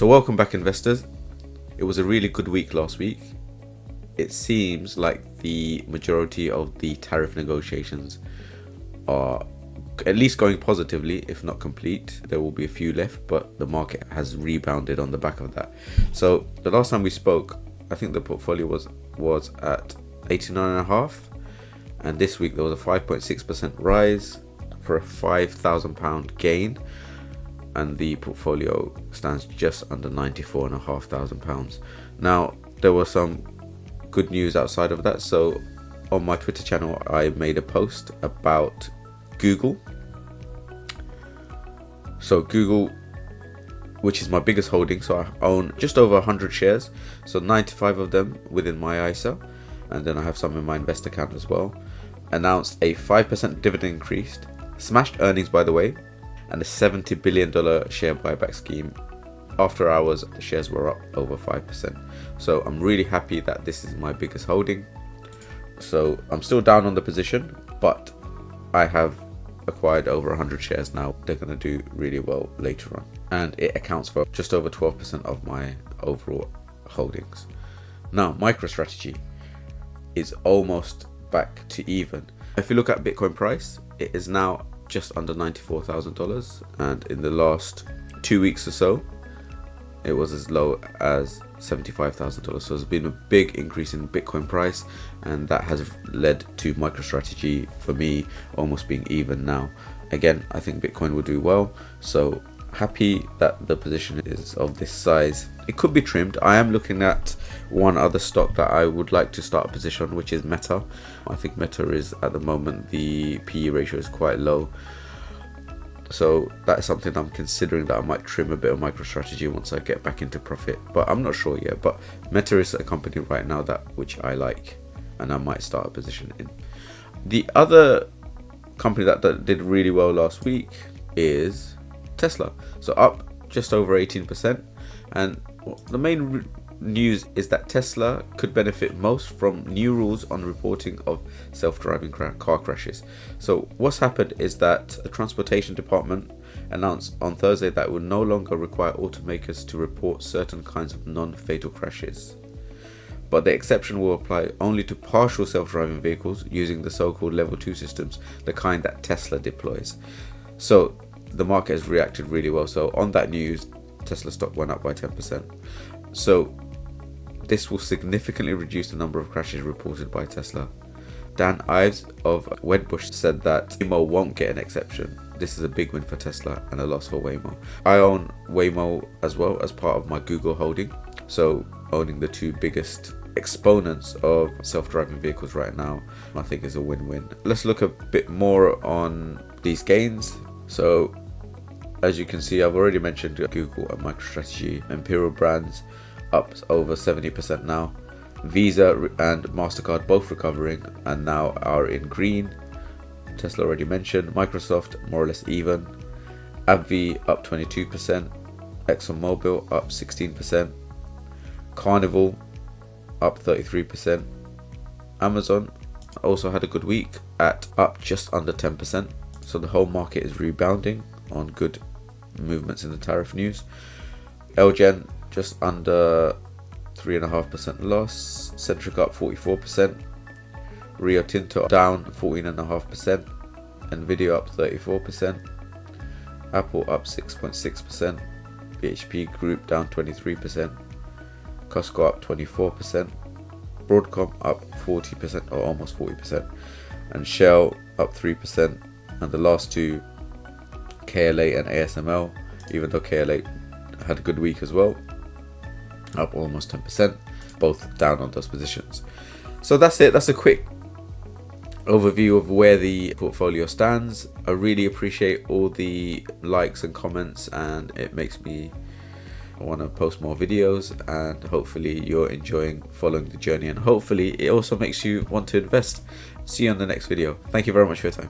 So welcome back, investors. It was a really good week last week. It seems like the majority of the tariff negotiations are at least going positively, if not complete. There will be a few left, but the market has rebounded on the back of that. So the last time we spoke, I think the portfolio was at 89.5, and this week there was a 5.6% rise for a £5,000 gain, and the portfolio stands just under £94,500. Now there was some good news outside of that. So on my Twitter channel I made a post about Google. So Google, which is my biggest holding, so I own just over 100 shares, so 95 of them within my ISA, and then I have some in my invest account as well, announced a 5% dividend increase, smashed earnings by the way, and a $70 billion share buyback scheme. After hours, the shares were up over 5%. So I'm really happy that this is my biggest holding. So I'm still down on the position, but I have acquired over 100 shares now. They're going to do really well later on, and it accounts for just over 12% of my overall holdings. Now MicroStrategy is almost back to even. If you look at Bitcoin price, it is now just under $94,000, and in the last 2 weeks or so it was as low as $75,000. So there's been a big increase in Bitcoin price, and that has led to MicroStrategy for me almost being even now. Again, I think Bitcoin will do well, so happy that the position is of this size. It could be trimmed. I am looking at one other stock that I would like to start a position on, which is Meta. I think Meta is, at the moment, the PE ratio is quite low, so that is something I'm considering, that I might trim a bit of MicroStrategy once I get back into profit, but I'm not sure yet. But Meta is a company right now which I like, and I might start a position in. The other company that did really well last week is Tesla. So up just over 18%, and the main news is that Tesla could benefit most from new rules on reporting of self-driving car crashes. So what's happened is that the transportation department announced on Thursday that it will no longer require automakers to report certain kinds of non-fatal crashes, but the exception will apply only to partial self-driving vehicles using the so-called level 2 systems, the kind that Tesla deploys. So the market has reacted really well. So on that news, Tesla stock went up by 10%. So this will significantly reduce the number of crashes reported by Tesla. Dan Ives of Wedbush said that Waymo won't get an exception. This is a big win for Tesla and a loss for Waymo. I own Waymo as well as part of my Google holding, so owning the two biggest exponents of self-driving vehicles right now, I think is a win-win. Let's look a bit more on these gains. So as you can see, I've already mentioned Google and MicroStrategy. Imperial Brands up over 70% now. Visa and MasterCard both recovering and now are in green. Tesla already mentioned. Microsoft more or less even. AbbVie up 22%. ExxonMobil up 16%. Carnival up 33%. Amazon also had a good week at up just under 10%. So the whole market is rebounding on good movements in the tariff news. LGen just under 3.5% loss. Centric up 44%. Rio Tinto down 14.5%. Nvidia up 34%. Apple up 6.6%. BHP Group down 23%. Costco up 24%. Broadcom up 40% or almost 40%. And Shell up 3%. And the last two, KLA and ASML, even though KLA had a good week as well, up almost 10%, both down on those positions. So that's it. That's a quick overview of where the portfolio stands. I really appreciate all the likes and comments, and it makes me want to post more videos, and hopefully you're enjoying following the journey, and hopefully it also makes you want to invest. See you on the next video. Thank you very much for your time.